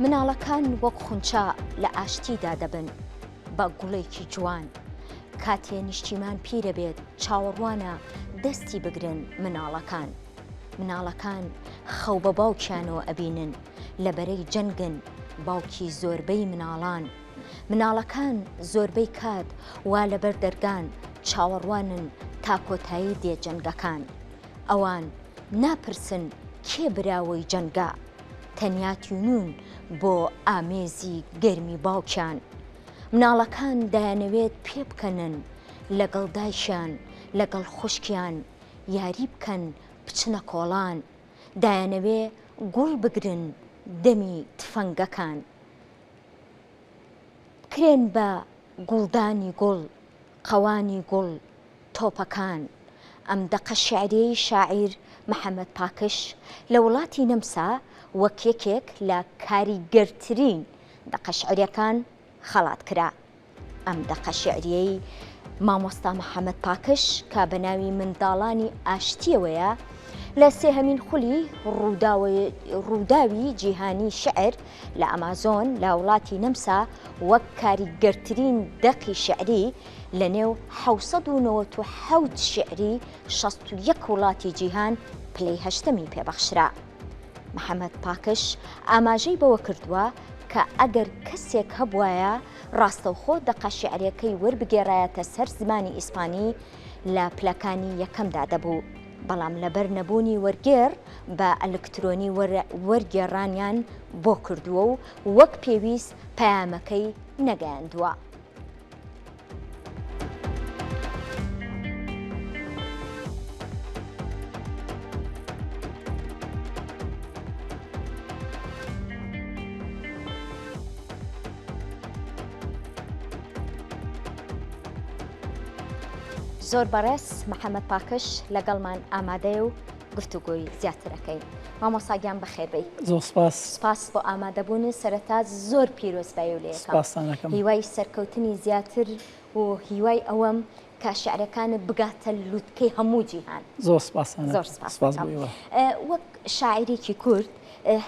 مناڵەکان وەک خونچا لە ئاشتیدا دەبن بە گوڵێکی جوان. کاتێ نیشتیمان پیرە بێت چاوەڕوانە دەستی بگرن مناڵەکان. مناڵەکان خەو بە باوکیانەوە ئەبینن لە بەرەی جەنگن باوکی زۆربەی مناڵان. مناڵەکان زۆربەی کات وا لەبەر دەرگان چاوەڕوانن تا کۆتایی دێ جەنگەکان. ئەوان ناپرسن کێ براوەی جەنگا، تەنیا تونون بۆ ئامێزی گەرمی باوکیان. مناڵەکان دەیانەوێت پێ بکەنن لەگەڵ دایشیان لەگەڵ خوشکیان یاری بکەن بچنە کۆڵان. دایانەوێ گوڵ بگرن دەمی تفەنگەکان. کرێن بە گوڵدانی گوڵ قەوانی گوڵ تۆپەکان. ئەم دەقە شیعرەی شاعیر محەممەد پاکش لە وڵاتی نەمسا وەک یەکێک لە کاریگەرترین دەقە شیعریەکان خەڵات کرا. ئەم دەقە شیعریەی مامۆستا محەممەد پاکش کە بە ناوی منداڵانی ئاشتیەوەیە لە سێهەمین خولی ڕووداوی جیهانی شعر لە ئەمازۆن لە وڵاتی نەمسا وەک کاریگەرترین دەقی شعری لە نێو 1970 شعری 61 وڵاتی جیهان پلەی هەشتەمی پێبەخشرا. محەممەد پاکش ئاماژەی بەوە کردووە کە ئەگەر کەسێک هەبوایە ڕاستەوخۆ دەقە شیعرەکەی وەربگێڕایەتە سەر زمانی ئیسپانی لە پلەکانی یەکەمدا دەبوو. بەڵام لەبەر نەبوونی وەرگێڕ بە ئەلکترۆنی وەرگێڕانیان بۆ کردووە و وەک پێویست پەیامەکەی نەگەیاندووە. زۆر بەڕێز محەممەد پاکش لەگەڵمان ئامادەیە و گفتوگۆی زیاترەکەی. مامۆساگیان بەخێربەی. زۆر سپاس. سپاس بۆ ئامادەبوون سەرەتا زۆر پیرۆزبایی و لێەکەم. هیوای سەرکەوتنی زیاتر و هیوای ئەوەم کە شعرەکانت بگاتە لووتکەی هەموو جیهان. زۆر سپاس. زۆر سپاس. وەک شاعیرێکی کورد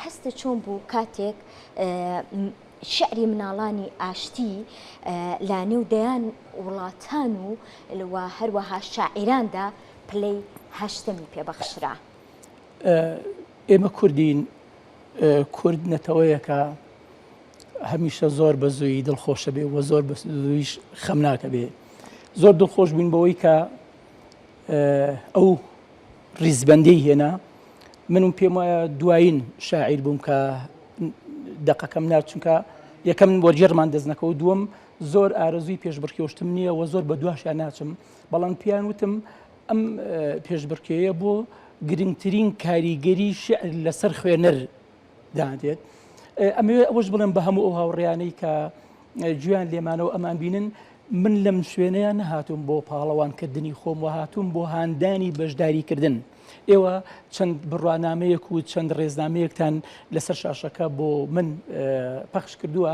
هەستە چۆن بوو کاتێک شعری مناڵانی ئاشتی لە نێودەیان وڵاتان و هەروەها شاعیراندا پلەی هەشتەمی پێبەخشرا. ئێمە کوردین، کورد نەتەوەیەکە هەمیشە زۆر بە زووی دڵخۆشە بێ و زۆر بە زوویش خەمناکە بێ. زۆر دڵخۆش بووین بەوەی کە ئەو ڕیزبەندەی هێنا. منم پێم وایە دوایین شاعیر بووم کە دەقەکەم ناچونکە یەکەم وەرگێڕمان دەستنەکە و دووەم زۆر ئارەزوی پێشبڕکێشتم نییە و زۆر بە دواشیان ناچم. بەڵام پیان وتم ئەم پێشبڕکێیە بۆ گرنگترین کاریگەری شعر لەسەر خوێنەر دادێت. ئەمەوێ ئەوەش بڵێم بە هەموو ئەو هاوڕێیانەی کە گویان لێمانەوە ئەمان بینن، من لەم شوێنەیە نەهاتوم بۆ پاڵەوانکردنی خۆم و هاتووم بۆ هاندانی بەشداریکردن. ئێوە چەند بڕوانامەیەک و چەند ڕێزنامەیەکتان لەسەر شاشەکە بۆ من پەخش کردووە،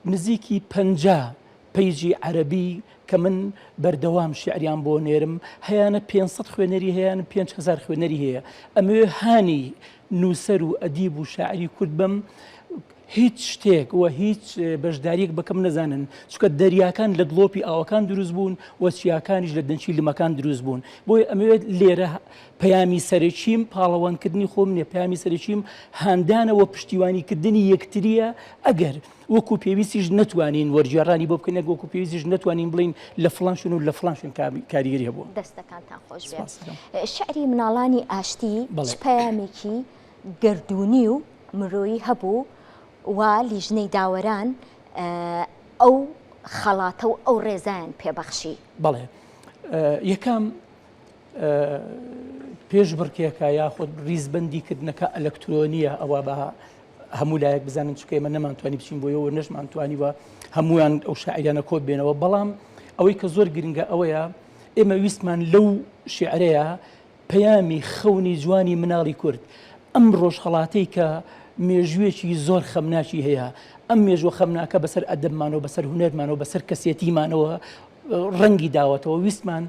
نزیکی 50 پەیجی عەرەبی کە من بەردەوام شعریان بۆ نێرم، هەیانە 500 خوێنەری هەیەیان 5000 خوێنەری هەیە. ئەمەوێ هانی نووسەر و ئەدیب و شاعری کورد بم هیچ شتێک و هیچ بەشداریەک بەکەم نەزانن، چکە دەریاکان لە دڵۆپی ئاوەکان دروست بوون و چیاکانیش لە دەنچی لمەکان دروست بوون. بۆی ئەمەوێت لێرە پەیامی سەرچیم پاڵەوانکردنی خۆم نیە، پەیامی سەرچیم هاندانەوە پشتیوانیکردنی یەکتریە. ئەگەر وەکو پێویستیش نەتوانین وەرگێڕانی بۆ بکەین، وەکو پێویستیش نەتوانین بڵین لە فڵانشن و لە فڵانشن کاریگەری هەبووە. دەستەکانتان خۆش بێت. شعری مناڵانی ئاشتی پەیامێکی گردوونی و مرۆیی هەبوو و لیژنەی داوەران ئەو خەڵاتە و ئەو ڕێزایان پێبەخشی. بەڵێ یەکەم پێشبڕکێکە یاخود ڕیزبەندیکردنەکە ئەلەکترۆنیە، ئەوە بە هەموو لایەک بزانن چکە ئێمە نەمانتوانی بچین بۆیەوە نەشمانتوانیوە هەمویان ئەو شاعیرانە کۆت بێنەوە. بەڵام ئەوەی کە زۆر گرنگە ئەوەیە ئێمە ویستمان لەو شیعرەیە پەیامی خەونی جوانی مناڵی کورد، ئەم ڕۆژهەڵاتەی کە مێژوێکی زۆر خەمناکی هەیە، ئەم مێژوە خەمناکە بەسەر ئەدەبمانەوە بەسەر هونەرمانەوە بەسەر کەسێتیمانەوە ڕەنگی داوەتەوە ویستمان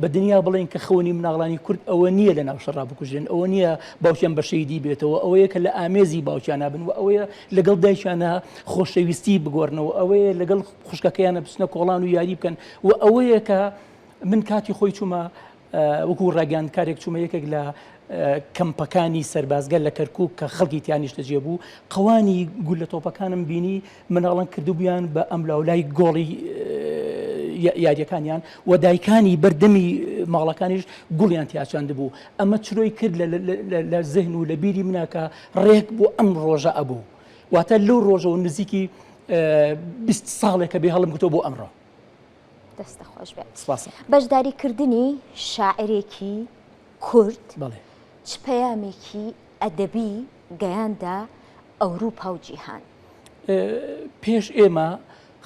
بە دنیا بڵێن کە خەونی مناڵانی کورد ئەوە نییە لە ناو شەڕا بکوژێن، ئەوە نییە باوکیان بە شەیدی بێتەوە، ئەوەیە کە لە ئامێزی باوکیانە بن و ئەوەیە لەگەڵ دایکیانە خۆشەویستی بگۆڕنەوە، ئەوەیە لەگەڵ خوشکەکەیانە بچنە کۆڵان و یاری بکەن و ئەوەیە کە من کاتی خۆی چوومە وەکو ڕاگەاندکارێک چوومە یەکێک لە کەمپەکانی سەربازگەر لە کەرکووک کە خەڵکی تیانیشتە جێبوو قەوانی گول لە تۆپەکانم بینی مناڵان کردوبیان بە ئەملاولای گۆڵی یاریەکانیان و دایکانی بەردەمی ماڵەکانیش گوڵیان تیاچاند بوو. ئەمە چرۆی کرد لە زەهن و لە بیری مناکە ڕێک بۆ ئەم ڕۆژە ئەبوو، واتە لەو ڕۆژەوە نزیکی 20 ساڵێکە بێ هەڵم گوتۆ بۆ ئەمڕۆ. دەستە خۆش بێت. بەشداریکردنی شاعرێکی کورد چ پەیامێکی ئەدەبی گەیاندا ئەوروپا و جیهان؟ پێش ئێمە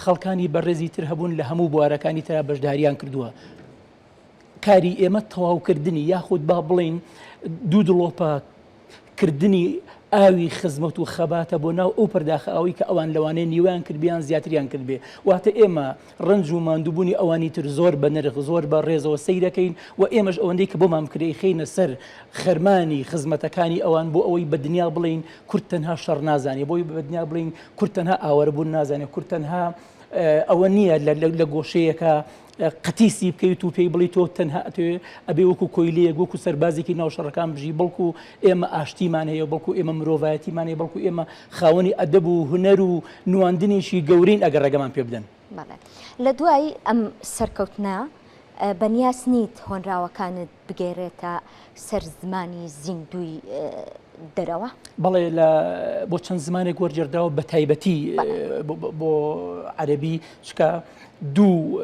خەڵکانی بەڕێزی تر هەبوون لە هەموو بوارەکانی ترا بەشداریان کردووە. کاری ئێمە تەواوکردنی یاخود با بڵین دوو دڵۆپە کردنی ئاوی خزمەت و خەباتە بۆ ناو ئەو پەرداخە ئەوی کە ئەوان لەوانەیە نیویان کردبیان زیاتریان کرد بێ، واتە ئێمە ڕنج و ماندووبوونی ئەوانی تر زۆر بە نرخ زۆر بە ڕێزەوە سەیرەکەین و ئێمەش ئەوەندەی کە بۆمان کرێ خینە سەر خەرمانی خزمەتەکانی ئەوان بۆ ئەوەی بە دنیا بڵین کورد تەنها شەڕ نازانێ، بۆی بە دنیا بڵین کورد تەنها ئاوەرەبوون نازانێ، کورد تەنها ئەوە نییە لە گۆشەیەکە قەتیسی بکەیت و پێی بڵی تۆ تەنها ئەبێ وەکو کۆیلەیەک وەکو سەربازێکی ناوشەڕەکان بژی، بەڵکو ئێمە ئاشتیمان هەیە، بەڵکو ئێمە مرۆڤایەتیمان هەیە، بەڵکو ئێمە خاوەنی ئەدەب و هونەر و نواندنێکی گەورین ئەگەر ڕێگەمان پێ بدەن. لە دوای ئەم سەرکەوتنە بەنیاز نیت هۆنراوەکانت بگێڕێتە سەر زمانی زیندوی دەرەوە؟ بەڵێ بۆ چەند زمانێک وەرجێردراوە بە تایبەتی بۆ عەرەبی چکە دوو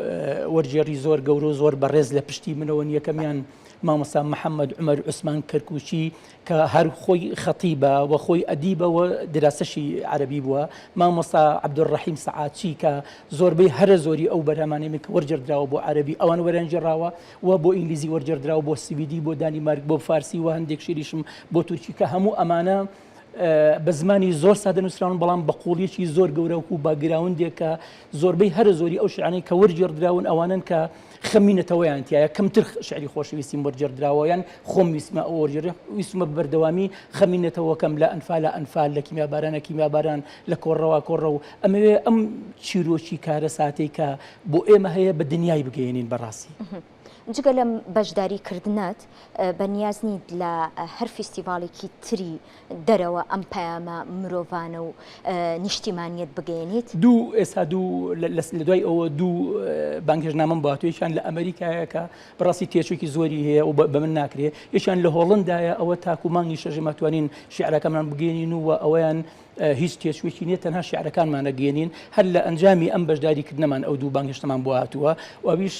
وەرجێڕی زۆر گەورە و زۆر بەڕێز لە پشتی منەوەن. یەکەمیان مامۆستا محەممەد عومەر عوسمان کەرکوچی کە هەر خۆی خەتیبە و خۆی ئەدیبە و دراسەشی عەرەبی بووە، مامۆستا عەبدوڕەحیم سەعاتچی کە زۆربەی هەرە زۆری ئەو بەرهەمانەیەمی کە وەرجێردراوە بۆ عەرەبی ئەوان وەرەنجێڕاوە و بۆ ئینگلیزی وەرجێردراوە، بۆ سویدی، بۆ دانیمارک، بۆ فارسی و هەندێک شیریشم بۆ تورکی کە هەموو ئەمانە بە زمانی زۆر سادە نووسراون بەڵام بە قوڵیەکی زۆر گەورە و باگراوندێک کە زۆربەی هەرە زۆری ئەو شیعانەی کە وەرجێردراون ئەوانن کە خەمینەتەوەیان تایە کەمتر شعری خۆشەویستیم وەرجێردراوە یان خۆم ویسمە ئەو وەرجێڕی ویسمە بەردەوامی خەمینەتەوە کەم لە ئەنفال لە کیمیابارانە کیمیاباران لە کۆڕەوە کۆڕە و ئەمەوێ ئەم چیرۆکی کارە ساتەی کە بۆ ئێمە هەیە بە دنیای بگەێنین بەڕاستی. جگە لەم بەشداریکردنەت بەنیاز نیت لە هەر فیستیڤاڵێکی تری دەرەوە ئەم پەیامە مرۆڤانە و نیشتیمانیەت بگەێنیت؟ ئێستا لە دوای ئەوە دوو بانگهێژنامەم باتوێشان لە ئەمریکایە کە بەڕاستی تێچێکی زۆری هەیە و بە من ناکرێت، یەکیان لە هۆڵندایە ئەوە تاکو مانگی شەژمە توانین شیعرەکەمان بگەێنین و ئەوەیان هیچ تێچوێکی نییە تەنها شیعرەکانمانە گەێنین. هەر لە ئەنجامی ئەم بەشداریکردنەمان ئەو دوو بانگهێشتەمان بۆ هاتووە و ئەویش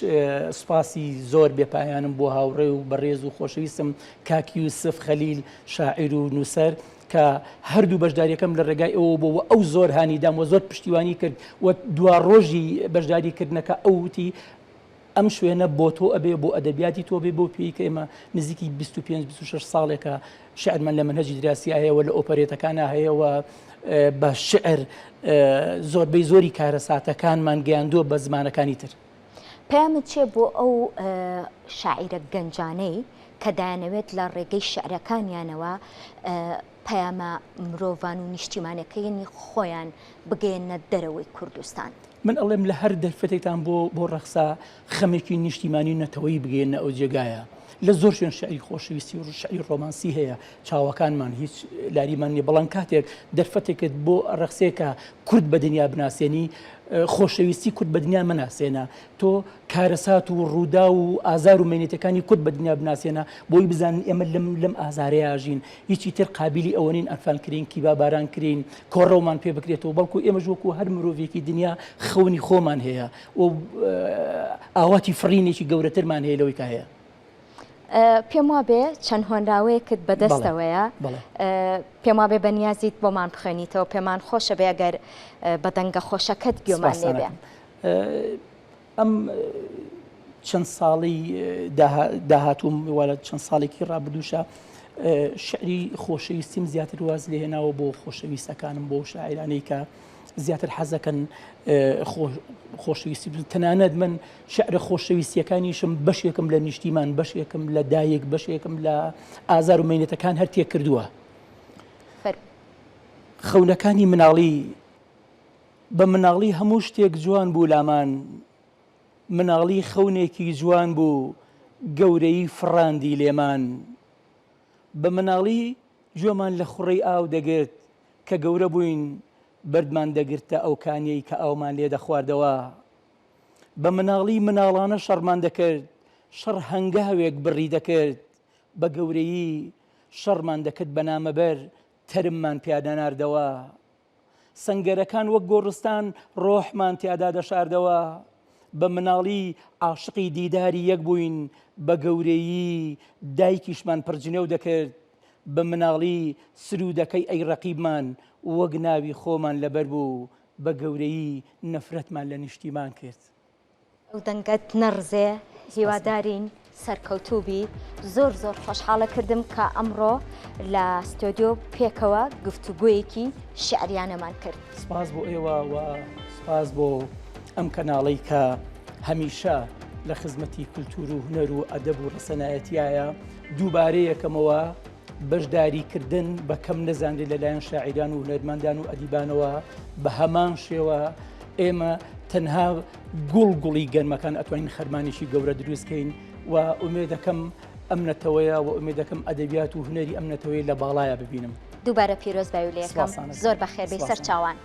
سوپاسی زۆر بێپایانم بۆ هاوڕێ و بەڕێز و خۆشەویستم کاکی یوسف خەلیل شاعیر و نووسەر کە هەردوو بەشداریەکەم لە ڕێگای ئەوە بۆ ئەو زۆر هانیدام و زۆر پشتیوانی کرد و دوا ڕۆژی بەشداریکردنەکە ئەوتی ئەم شوێنە بۆ تۆ ئەبێ بۆ ئەدەبیاتی تۆ بێ بۆ پێی کە ئێمە نزیکی 25-26 ساڵێکە شعرمان لە منهەجی دراسی هەیە و لە ئۆپەرێتەکانە هەیە و بە شعر زۆربەی زۆری کارە ساتەکانمان گەیاندووە بە زمانەکانی تر. پەیامت چێ بۆ ئەو شاعیرە گەنجانەی کە دایانەوێت لە ڕێگەی شعرەکانیانەوە پەیامە مرۆڤان و نیشتیمانەکەیانی خۆیان بگەێنە دەرەوەی کوردستان؟ من ئەڵێم لە هەر دەرفەتێکتان بۆ ڕەخسا خەمێکی نیشتیمانی نەتەوەی بگەێنە ئەو جێگایە. لە زۆر شوێن شعری خۆشەویستی و شعری ڕۆمانسی هەیە، چاوەکانمان هیچ لاریمان نیە، بەڵام کاتێک دەرفەتێکت بۆ ڕەخسێکە کورد بە دنیا بناسیێنی خۆشەویستی کورد بە دنیا مناسێنە، تۆ کارەسات و ڕوودا و ئازار و مێنێتەکانی کورد بە دنیا بناسێنە بۆی بزانین ئێمە لەم ئازارەیە ژین، هیچی تر قابلی ئەوەنین ئەنفالکرین کیباباران کرین کۆڕەومان پێ بکرێتەوە، بەڵکو ئێمەش وەکو هەر مرۆڤێکی دنیا خەونی خۆمان هەیە و ئاواتی فڕینێکی گەورەترمان هەیە لەوەی کە هەیە. پێم وابێ چەند هۆنراوەیەکت بەدەستەوەیە، پێم وابێ بەنیازیت بۆمان بخوێنیتەوە، پێمان خۆشە بێ ئەگەر بە دەنگە خۆشەکەت گوێمان لێبێ. ئەم چەند ساڵی داهاتوم وەرە چەند ساڵێکی ڕابردووشە شعری خۆشەویستیم زیاتر واز لێهێناوە بۆ خۆشەویستەکانم بۆ شاعرانەی کە زیاتر حەزەکەن خۆشەویستی تەنانەت من شعرە خۆشەویستیەکانیشم بەشێکم لە نیشتیمان بەشێکم لە دایک بەشێکم لە ئازار و مەینەتەکان هەر تێک کردووە. خەونەکانی مناڵی بە مناڵی هەموو شتێک جوان بوو لامان، مناڵی خەونێکی جوان بوو گەورەی فڕاندی لێمان، بە مناڵی گوێمان لە خوڕەی ئاو دەگرت کە گەورە بووین بەردمان دەگرتە ئەو کانیەی کە ئاومان لێ دەخواردەوە، بە مناڵی مناڵانە شەڕمان دەکرد شەڕ هەنگاوێک بڕی دەکرد، بە گەورەیی شەڕمان دەکرد بە نامەبەر تەرممان پیادە ناردەوە، سەنگەرەکان وەک گۆڕستان ڕۆحمان تیادا دەشاردەوە، بە مناڵی عاشقی دیداری یەک بووین بە گەورەیی دایکیشمان پرجنێو دەکرد، بە مناڵی سرودەکەی ئەی ڕەقیبمان وەک ناوی خۆمان لەبەر بوو بە گەورەیی نەفرەتمان لە نیشتیمان کرد. ئەو دەنگەت نەڕزێ هیوادارین سەرکەوتوبی زۆر زۆر خۆشحاڵە کردم کە ئەمڕۆ لە ستۆدیۆ پێکەوە گفتوگویەکی شعریانەمان کرد. سپاس بۆ ئێوە و سپاس بۆ ئەم کەناڵەی کە هەمیشە لە خزمەتی کولتور و هونەر و ئەدەب و ڕسەنایەتیایە دووبارەیەکەمەوە بەشداریکردن بە کەم نەزانرێت لەلایەن شاعیران و هونەرمەندان و ئەدیبانەوە بە هەمان شێوە ئێمە تەنها گوڵگوڵی گەرمەکان ئەتوانین خەرمانێکی گەورە دروستکەین و ئومێدەکەم ئەم نەتەوەیە و ئومێدەکەم ئەدەبیات و هونەری ئەم نەتەوەی لە باڵایە ببینم. دووبارە پیرۆز باوی لێ یەکەم زۆر بەخێربەی سەر چاوان.